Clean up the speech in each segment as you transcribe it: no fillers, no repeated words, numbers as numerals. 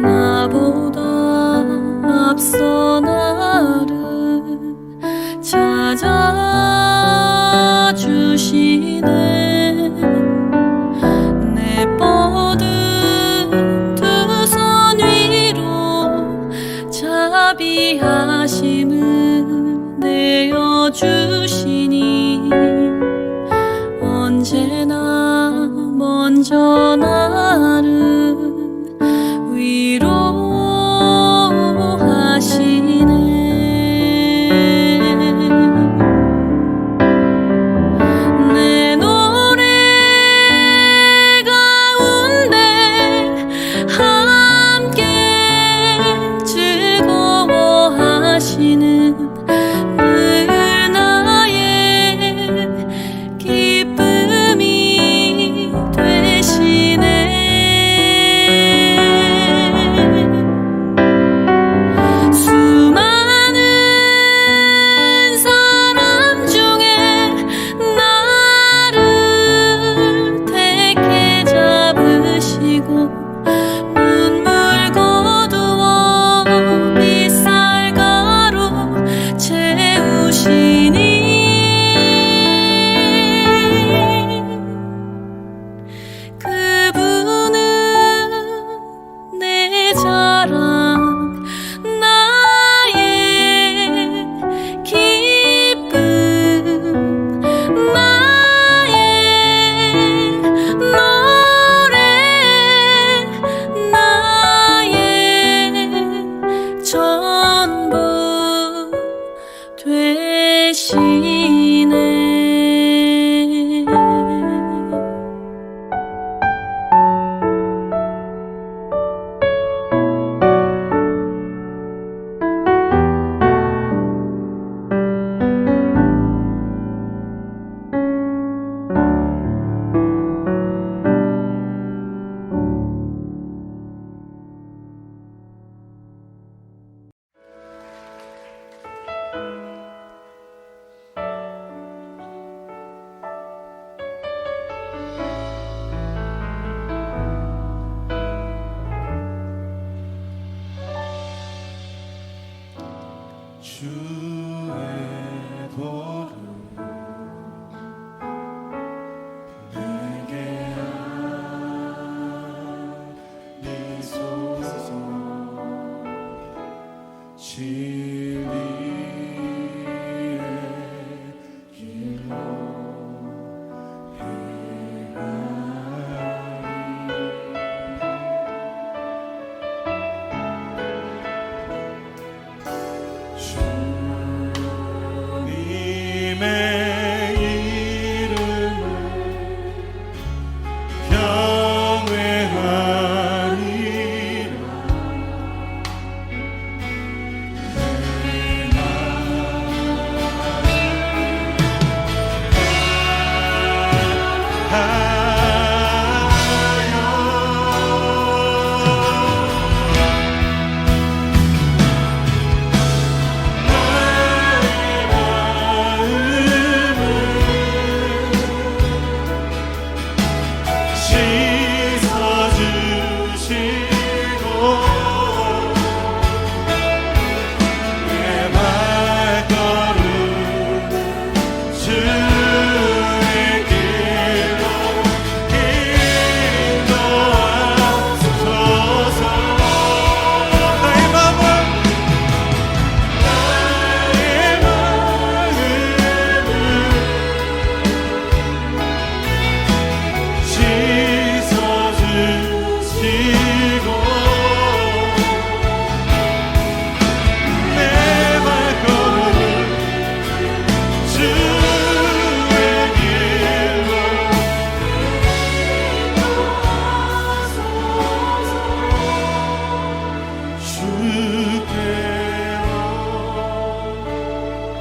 나보다 앞서 나를 찾아주시네. 내 뻗은 두 손 위로 자비하심을 내어주시니 언제나 먼저 나를 위로하시네. 내 노래 가운데 함께 즐거워하시는 늘 나의 기쁨이 되시네. 수많은 사람 중에 나를 택해 잡으시고 눈물 거두어 빛살가루 채우시니 그분은 내 자랑 나의 기쁨 나의 노래 나의 전부 되시네. 주의 보름 내게 아니소서. 진리의 길로 주님의 이름을 경외하리라.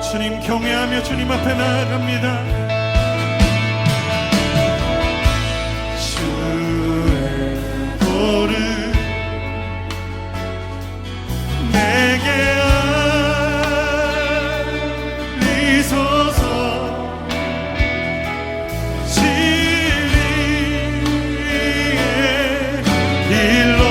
주님 경외하며 주님 앞에 나아갑니다. 주의 보름 내게 알리소서. 진리의 길로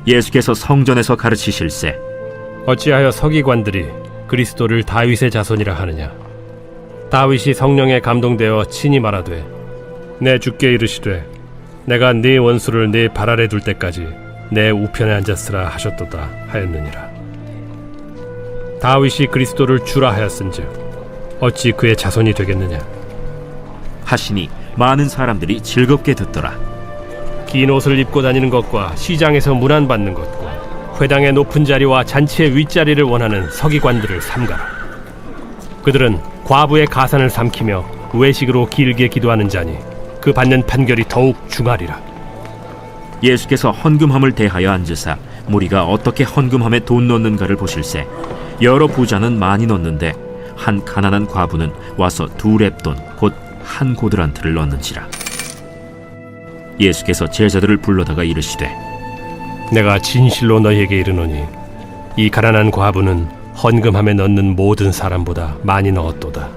예수께서 성전에서 가르치실세. 어찌하여 서기관들이 그리스도를 다윗의 자손이라 하느냐? 다윗이 성령에 감동되어 친히 말하되 내 주께 이르시되 내가 네 원수를 네 발 아래 둘 때까지 내 우편에 앉았으라 하셨도다 하였느니라. 다윗이 그리스도를 주라 하였은즉 어찌 그의 자손이 되겠느냐? 하시니 많은 사람들이 즐겁게 듣더라. 긴 옷을 입고 다니는 것과 시장에서 문안받는 것과 회당의 높은 자리와 잔치의 윗자리를 원하는 서기관들을 삼가라. 그들은 과부의 가산을 삼키며 외식으로 길게 기도하는 자니 그 받는 판결이 더욱 중하리라. 예수께서 헌금함을 대하여 앉으사 무리가 어떻게 헌금함에 돈 넣는가를 보실세. 여러 부자는 많이 넣는데 한 가난한 과부는 와서 2렙돈 곧 한 고드란트를 넣는지라. 예수께서 제자들을 불러다가 이르시되 내가 진실로 너희에게 이르노니 이 가난한 과부는 헌금함에 넣는 모든 사람보다 많이 넣었도다.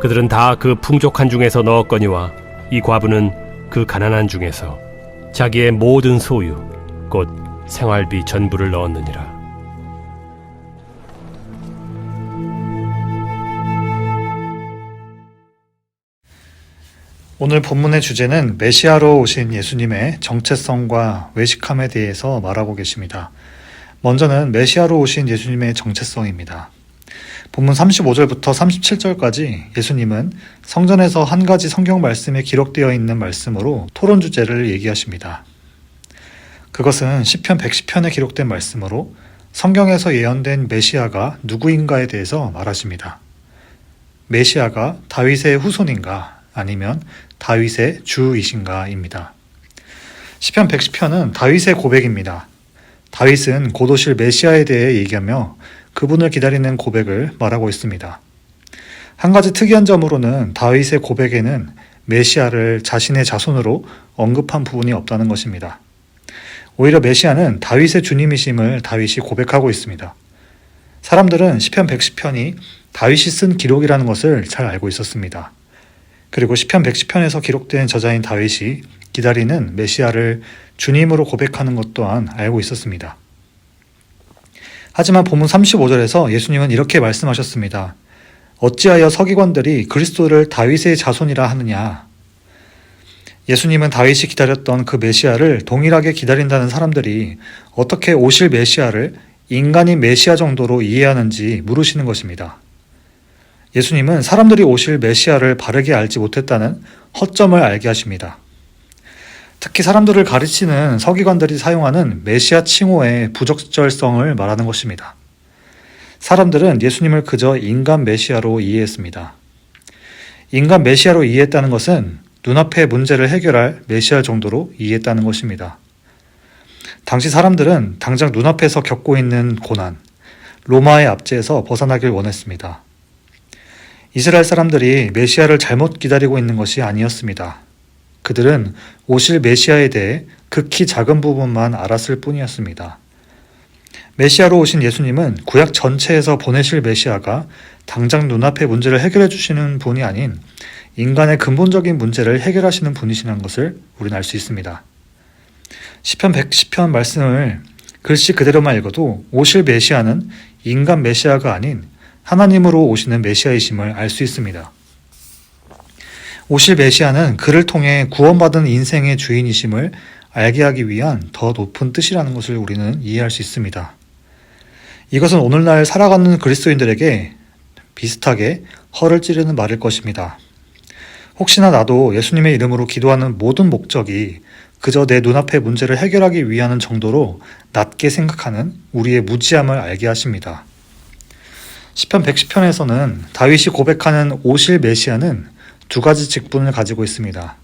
그들은 다 그 풍족한 중에서 넣었거니와 이 과부는 그 가난한 중에서 자기의 모든 소유 곧 생활비 전부를 넣었느니라. 오늘 본문의 주제는 메시아로 오신 예수님의 정체성과 외식함에 대해서 말하고 계십니다. 먼저는 메시아로 오신 예수님의 정체성입니다. 본문 35절부터 37절까지 예수님은 성전에서 한 가지 성경 말씀에 기록되어 있는 말씀으로 토론 주제를 얘기하십니다. 그것은 시편 110편에 기록된 말씀으로 성경에서 예언된 메시아가 누구인가에 대해서 말하십니다. 메시아가 다윗의 후손인가 아니면 다윗의 주이신가입니다. 시편 110편은 다윗의 고백입니다. 다윗은 곧 오실 메시아에 대해 얘기하며 그분을 기다리는 고백을 말하고 있습니다. 한 가지 특이한 점으로는 다윗의 고백에는 메시아를 자신의 자손으로 언급한 부분이 없다는 것입니다. 오히려 메시아는 다윗의 주님이심을 다윗이 고백하고 있습니다. 사람들은 시편 110편이 다윗이 쓴 기록이라는 것을 잘 알고 있었습니다. 그리고 시편 110편에서 기록된 저자인 다윗이 기다리는 메시아를 주님으로 고백하는 것 또한 알고 있었습니다. 하지만 본문 35절에서 예수님은 이렇게 말씀하셨습니다. 어찌하여 서기관들이 그리스도를 다윗의 자손이라 하느냐? 예수님은 다윗이 기다렸던 그 메시아를 동일하게 기다린다는 사람들이 어떻게 오실 메시아를 인간인 메시아 정도로 이해하는지 물으시는 것입니다. 예수님은 사람들이 오실 메시아를 바르게 알지 못했다는 허점을 알게 하십니다. 특히 사람들을 가르치는 서기관들이 사용하는 메시아 칭호의 부적절성을 말하는 것입니다. 사람들은 예수님을 그저 인간 메시아로 이해했습니다. 인간 메시아로 이해했다는 것은 눈앞의 문제를 해결할 메시아 정도로 이해했다는 것입니다. 당시 사람들은 당장 눈앞에서 겪고 있는 고난, 로마의 압제에서 벗어나길 원했습니다. 이스라엘 사람들이 메시아를 잘못 기다리고 있는 것이 아니었습니다. 그들은 오실 메시아에 대해 극히 작은 부분만 알았을 뿐이었습니다. 메시아로 오신 예수님은 구약 전체에서 보내실 메시아가 당장 눈앞의 문제를 해결해 주시는 분이 아닌 인간의 근본적인 문제를 해결하시는 분이시라는 것을 우리는 알 수 있습니다. 시편 110편 말씀을 글씨 그대로만 읽어도 오실 메시아는 인간 메시아가 아닌 하나님으로 오시는 메시아이심을 알 수 있습니다. 오실 메시아는 그를 통해 구원받은 인생의 주인이심을 알게 하기 위한 더 높은 뜻이라는 것을 우리는 이해할 수 있습니다. 이것은 오늘날 살아가는 그리스도인들에게 비슷하게 허를 찌르는 말일 것입니다. 혹시나 나도 예수님의 이름으로 기도하는 모든 목적이 그저 내 눈앞의 문제를 해결하기 위한 정도로 낮게 생각하는 우리의 무지함을 알게 하십니다. 시편 110편에서는 다윗이 고백하는 오실 메시아는 두 가지 직분을 가지고 있습니다.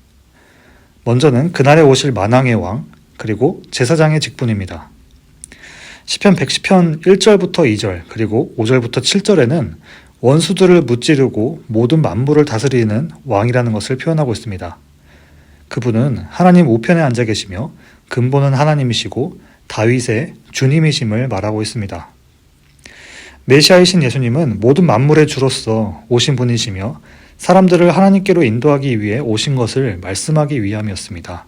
먼저는 그날에 오실 만왕의 왕, 그리고 제사장의 직분입니다. 시편 110편 1절부터 2절, 그리고 5절부터 7절에는 원수들을 무찌르고 모든 만물을 다스리는 왕이라는 것을 표현하고 있습니다. 그분은 하나님 우편에 앉아 계시며 근본은 하나님이시고 다윗의 주님이심을 말하고 있습니다. 메시아이신 예수님은 모든 만물의 주로서 오신 분이시며 사람들을 하나님께로 인도하기 위해 오신 것을 말씀하기 위함이었습니다.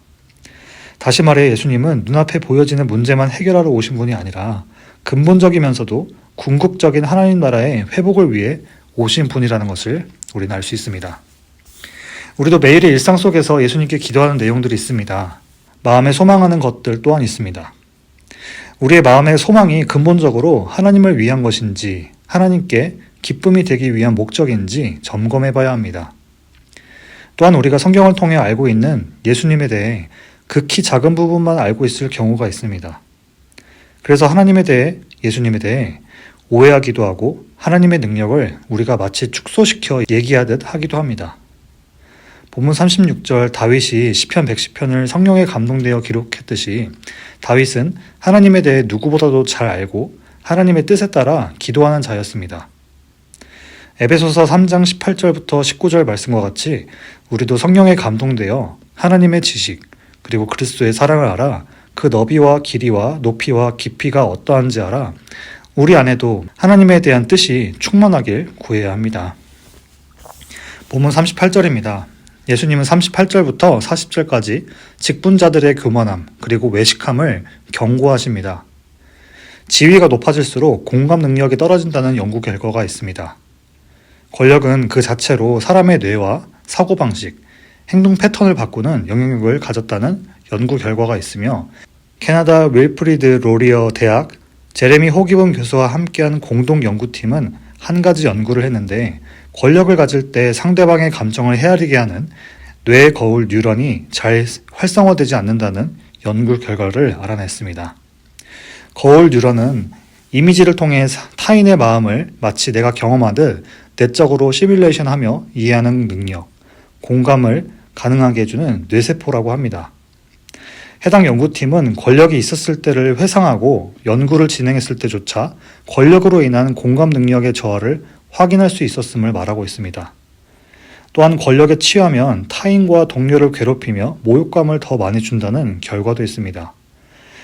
다시 말해 예수님은 눈앞에 보여지는 문제만 해결하러 오신 분이 아니라 근본적이면서도 궁극적인 하나님 나라의 회복을 위해 오신 분이라는 것을 우리는 알 수 있습니다. 우리도 매일의 일상 속에서 예수님께 기도하는 내용들이 있습니다. 마음에 소망하는 것들 또한 있습니다. 우리의 마음의 소망이 근본적으로 하나님을 위한 것인지 하나님께 기쁨이 되기 위한 목적인지 점검해 봐야 합니다. 또한 우리가 성경을 통해 알고 있는 예수님에 대해 극히 작은 부분만 알고 있을 경우가 있습니다. 그래서 하나님에 대해, 예수님에 대해 오해하기도 하고 하나님의 능력을 우리가 마치 축소시켜 얘기하듯 하기도 합니다. 본문 36절 다윗이 시편 110편을 성령에 감동되어 기록했듯이 다윗은 하나님에 대해 누구보다도 잘 알고 하나님의 뜻에 따라 기도하는 자였습니다. 에베소서 3장 18절부터 19절 말씀과 같이 우리도 성령에 감동되어 하나님의 지식 그리고 그리스도의 사랑을 알아 그 너비와 길이와 높이와 깊이가 어떠한지 알아 우리 안에도 하나님에 대한 뜻이 충만하길 구해야 합니다. 본문 38절입니다. 예수님은 38절부터 40절까지 직분자들의 교만함 그리고 외식함을 경고하십니다. 지위가 높아질수록 공감 능력이 떨어진다는 연구 결과가 있습니다. 권력은 그 자체로 사람의 뇌와 사고방식, 행동 패턴을 바꾸는 영향력을 가졌다는 연구 결과가 있으며 캐나다 윌프리드 로리어 대학 제레미 호기본 교수와 함께한 공동 연구팀은 한 가지 연구를 했는데 권력을 가질 때 상대방의 감정을 헤아리게 하는 뇌의 거울 뉴런이 잘 활성화되지 않는다는 연구 결과를 알아냈습니다. 거울 뉴런은 이미지를 통해 타인의 마음을 마치 내가 경험하듯 내적으로 시뮬레이션하며 이해하는 능력, 공감을 가능하게 해주는 뇌세포라고 합니다. 해당 연구팀은 권력이 있었을 때를 회상하고 연구를 진행했을 때조차 권력으로 인한 공감 능력의 저하를 확인할 수 있었음을 말하고 있습니다. 또한 권력에 취하면 타인과 동료를 괴롭히며 모욕감을 더 많이 준다는 결과도 있습니다.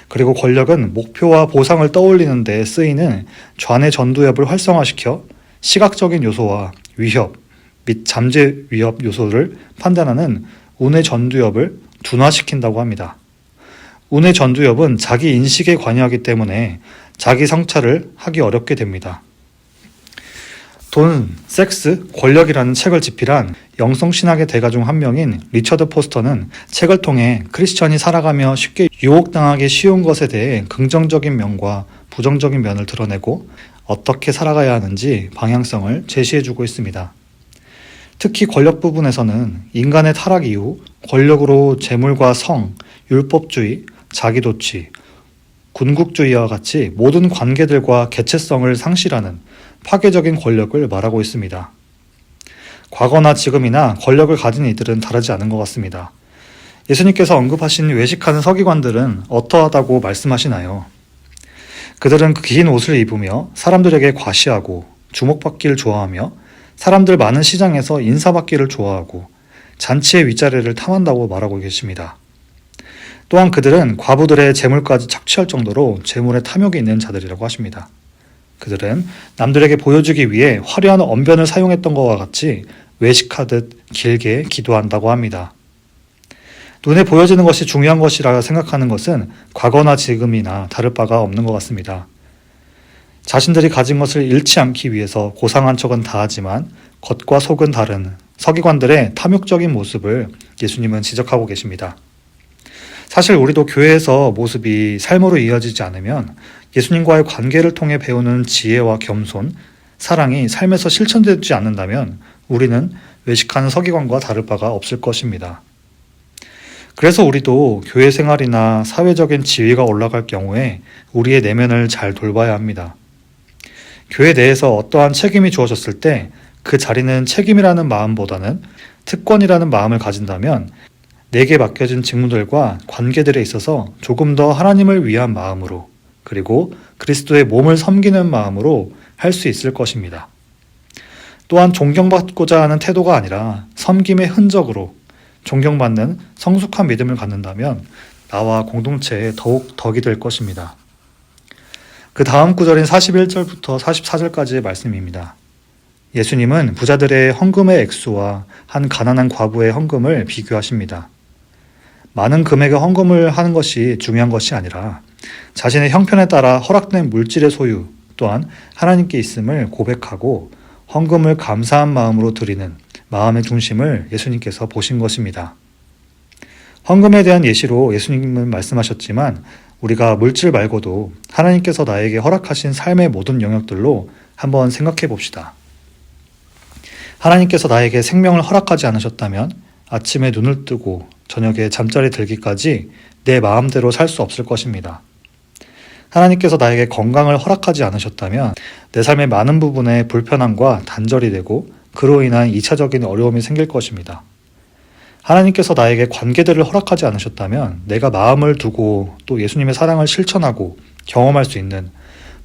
그리고 권력은 목표와 보상을 떠올리는 데 쓰이는 좌뇌 전두엽을 활성화시켜 시각적인 요소와 위협 및 잠재 위협 요소를 판단하는 우뇌 전두엽을 둔화시킨다고 합니다. 우뇌 전두엽은 자기 인식에 관여하기 때문에 자기 성찰을 하기 어렵게 됩니다. 돈, 섹스, 권력이라는 책을 집필한 영성신학의 대가 중 한 명인 리처드 포스터는 책을 통해 크리스천이 살아가며 쉽게 유혹당하기 쉬운 것에 대해 긍정적인 면과 부정적인 면을 드러내고 어떻게 살아가야 하는지 방향성을 제시해주고 있습니다. 특히 권력 부분에서는 인간의 타락 이후 권력으로 재물과 성, 율법주의, 자기도취, 군국주의와 같이 모든 관계들과 개체성을 상실하는 파괴적인 권력을 말하고 있습니다. 과거나 지금이나 권력을 가진 이들은 다르지 않은 것 같습니다. 예수님께서 언급하신 외식하는 서기관들은 어떠하다고 말씀하시나요? 그들은 긴 옷을 입으며 사람들에게 과시하고 주목받기를 좋아하며 사람들 많은 시장에서 인사받기를 좋아하고 잔치의 윗자리를 탐한다고 말하고 계십니다. 또한 그들은 과부들의 재물까지 착취할 정도로 재물에 탐욕이 있는 자들이라고 하십니다. 그들은 남들에게 보여주기 위해 화려한 언변을 사용했던 것과 같이 외식하듯 길게 기도한다고 합니다. 눈에 보여지는 것이 중요한 것이라 생각하는 것은 과거나 지금이나 다를 바가 없는 것 같습니다. 자신들이 가진 것을 잃지 않기 위해서 고상한 척은 다하지만 겉과 속은 다른 서기관들의 탐욕적인 모습을 예수님은 지적하고 계십니다. 사실 우리도 교회에서 모습이 삶으로 이어지지 않으면 예수님과의 관계를 통해 배우는 지혜와 겸손, 사랑이 삶에서 실천되지 않는다면 우리는 외식하는 서기관과 다를 바가 없을 것입니다. 그래서 우리도 교회 생활이나 사회적인 지위가 올라갈 경우에 우리의 내면을 잘 돌봐야 합니다. 교회 내에서 어떠한 책임이 주어졌을 때 그 자리는 책임이라는 마음보다는 특권이라는 마음을 가진다면 내게 맡겨진 직무들과 관계들에 있어서 조금 더 하나님을 위한 마음으로 그리고 그리스도의 몸을 섬기는 마음으로 할 수 있을 것입니다. 또한 존경받고자 하는 태도가 아니라 섬김의 흔적으로 존경받는 성숙한 믿음을 갖는다면 나와 공동체에 더욱 덕이 될 것입니다. 그 다음 구절인 41절부터 44절까지의 말씀입니다. 예수님은 부자들의 헌금의 액수와 한 가난한 과부의 헌금을 비교하십니다. 많은 금액의 헌금을 하는 것이 중요한 것이 아니라 자신의 형편에 따라 허락된 물질의 소유 또한 하나님께 있음을 고백하고 헌금을 감사한 마음으로 드리는 마음의 중심을 예수님께서 보신 것입니다. 헌금에 대한 예시로 예수님은 말씀하셨지만 우리가 물질 말고도 하나님께서 나에게 허락하신 삶의 모든 영역들로 한번 생각해 봅시다. 하나님께서 나에게 생명을 허락하지 않으셨다면 아침에 눈을 뜨고 저녁에 잠자리 들기까지 내 마음대로 살 수 없을 것입니다. 하나님께서 나에게 건강을 허락하지 않으셨다면 내 삶의 많은 부분에 불편함과 단절이 되고 그로 인한 2차적인 어려움이 생길 것입니다. 하나님께서 나에게 관계들을 허락하지 않으셨다면 내가 마음을 두고 또 예수님의 사랑을 실천하고 경험할 수 있는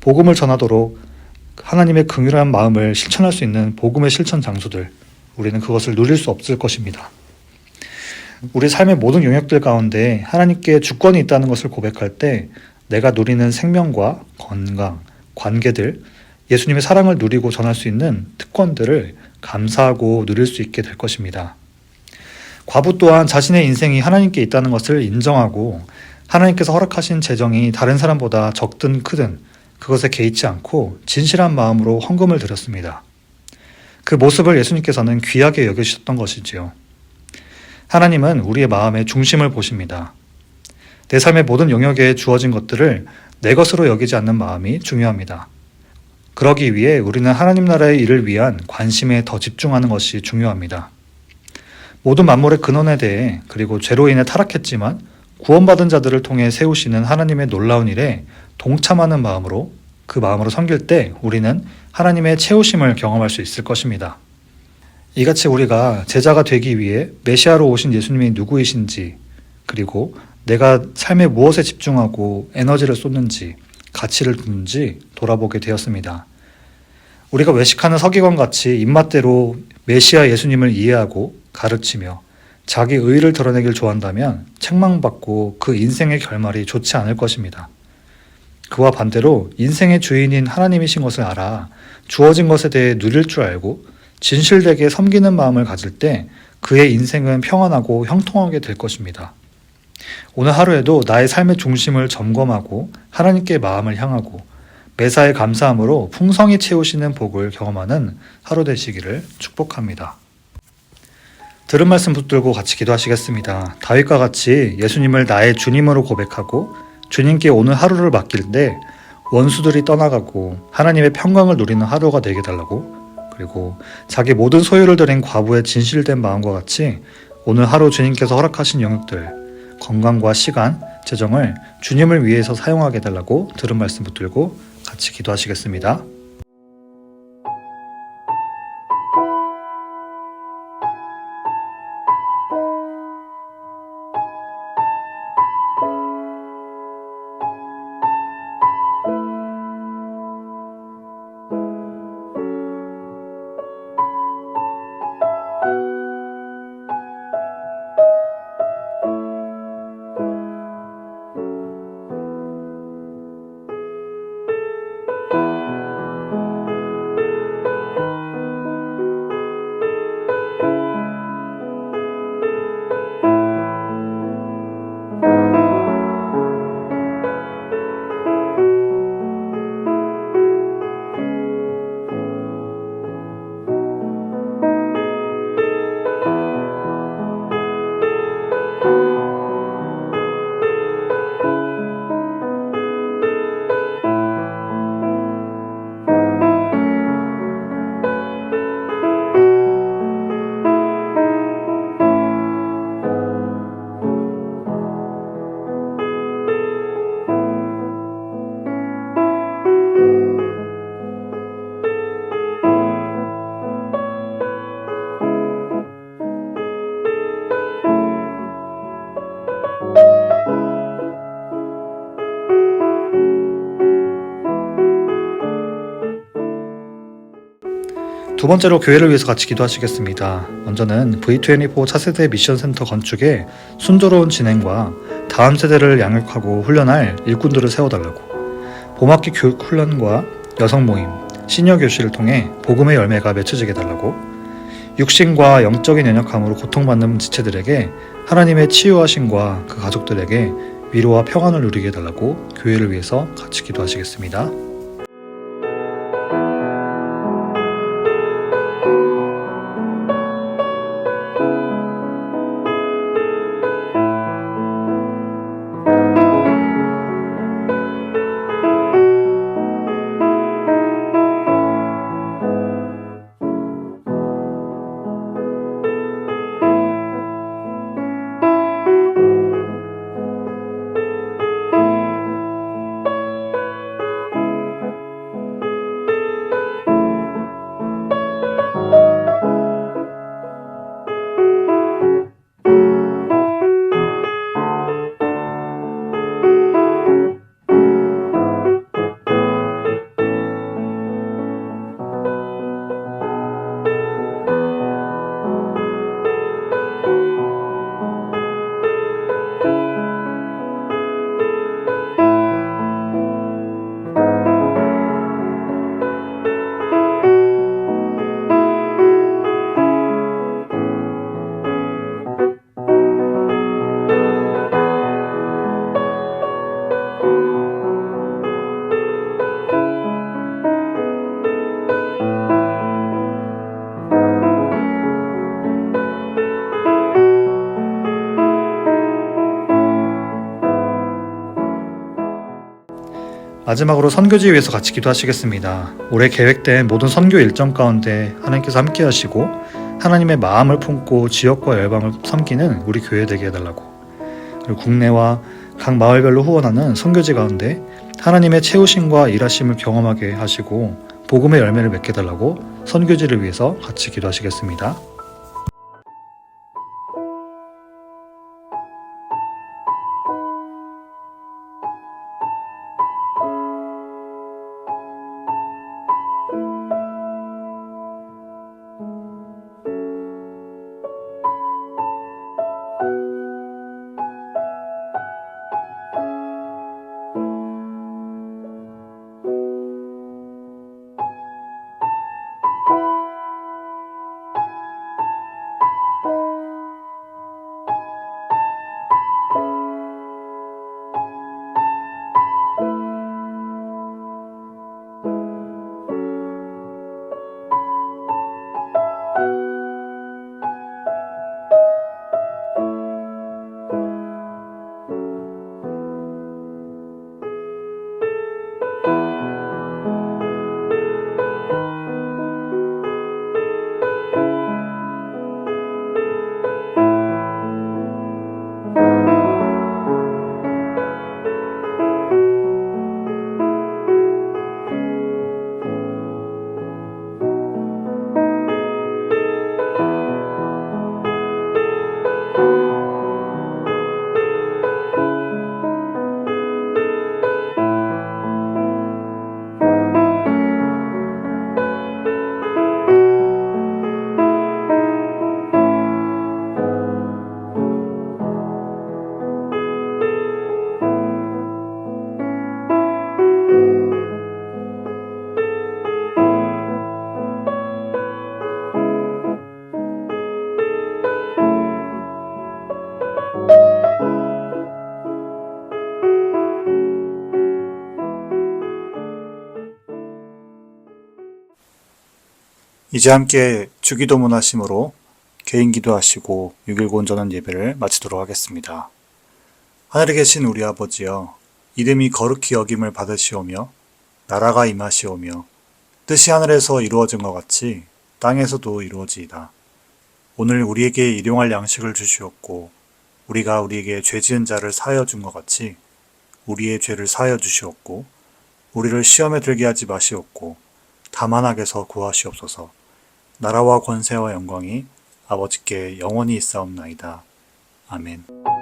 복음을 전하도록 하나님의 긍휼한 마음을 실천할 수 있는 복음의 실천 장소들, 우리는 그것을 누릴 수 없을 것입니다. 우리 삶의 모든 영역들 가운데 하나님께 주권이 있다는 것을 고백할 때 내가 누리는 생명과 건강, 관계들, 예수님의 사랑을 누리고 전할 수 있는 특권들을 감사하고 누릴 수 있게 될 것입니다. 과부 또한 자신의 인생이 하나님께 있다는 것을 인정하고 하나님께서 허락하신 재정이 다른 사람보다 적든 크든 그것에 개의치 않고 진실한 마음으로 헌금을 드렸습니다. 그 모습을 예수님께서는 귀하게 여기셨던 것이지요. 하나님은 우리의 마음의 중심을 보십니다. 내 삶의 모든 영역에 주어진 것들을 내 것으로 여기지 않는 마음이 중요합니다. 그러기 위해 우리는 하나님 나라의 일을 위한 관심에 더 집중하는 것이 중요합니다. 모든 만물의 근원에 대해 그리고 죄로 인해 타락했지만 구원받은 자들을 통해 세우시는 하나님의 놀라운 일에 동참하는 마음으로 그 마음으로 섬길 때 우리는 하나님의 채우심을 경험할 수 있을 것입니다. 이같이 우리가 제자가 되기 위해 메시아로 오신 예수님이 누구이신지 그리고 내가 삶에 무엇에 집중하고 에너지를 쏟는지 가치를 두는지 돌아보게 되었습니다. 우리가 외식하는 서기관같이 입맛대로 메시아 예수님을 이해하고 가르치며 자기 의의를 드러내길 좋아한다면 책망받고 그 인생의 결말이 좋지 않을 것입니다. 그와 반대로 인생의 주인인 하나님이신 것을 알아 주어진 것에 대해 누릴 줄 알고 진실되게 섬기는 마음을 가질 때 그의 인생은 평안하고 형통하게 될 것입니다. 오늘 하루에도 나의 삶의 중심을 점검하고 하나님께 마음을 향하고 매사에 감사함으로 풍성히 채우시는 복을 경험하는 하루 되시기를 축복합니다. 들은 말씀 붙들고 같이 기도하시겠습니다. 다윗과 같이 예수님을 나의 주님으로 고백하고 주님께 오늘 하루를 맡길 때 원수들이 떠나가고 하나님의 평강을 누리는 하루가 되게 달라고, 그리고 자기 모든 소유를 드린 과부의 진실된 마음과 같이 오늘 하루 주님께서 허락하신 영역들, 건강과 시간, 재정을 주님을 위해서 사용하게 달라고 들은 말씀 붙들고 같이 기도하시겠습니다. 두 번째로 교회를 위해서 같이 기도하시겠습니다. 먼저는 V24 차세대 미션센터 건축의 순조로운 진행과 다음 세대를 양육하고 훈련할 일꾼들을 세워달라고, 봄학기 교육 훈련과 여성 모임, 시니어 교실을 통해 복음의 열매가 맺혀지게 달라고, 육신과 영적인 연약함으로 고통받는 지체들에게 하나님의 치유하심과 그 가족들에게 위로와 평안을 누리게 해달라고 교회를 위해서 같이 기도하시겠습니다. 마지막으로 선교지 위해서 같이 기도하시겠습니다. 올해 계획된 모든 선교 일정 가운데 하나님께서 함께 하시고 하나님의 마음을 품고 지역과 열방을 섬기는 우리 교회 되게 해달라고, 그리고 국내와 각 마을별로 후원하는 선교지 가운데 하나님의 채우심과 일하심을 경험하게 하시고 복음의 열매를 맺게 해달라고 선교지를 위해서 같이 기도하시겠습니다. 이제 함께 주기도문 하심으로 개인 기도하시고 6.19 온전한 예배를 마치도록 하겠습니다. 하늘에 계신 우리 아버지여, 이름이 거룩히 여김을 받으시오며 나라가 임하시오며 뜻이 하늘에서 이루어진 것 같이 땅에서도 이루어지이다. 오늘 우리에게 일용할 양식을 주시옵고 우리가 우리에게 죄 지은 자를 사하여 준 것 같이 우리의 죄를 사하여 주시옵고 우리를 시험에 들게 하지 마시옵고 다만 악에서 구하시옵소서. 나라와 권세와 영광이 아버지께 영원히 있사옵나이다. 아멘.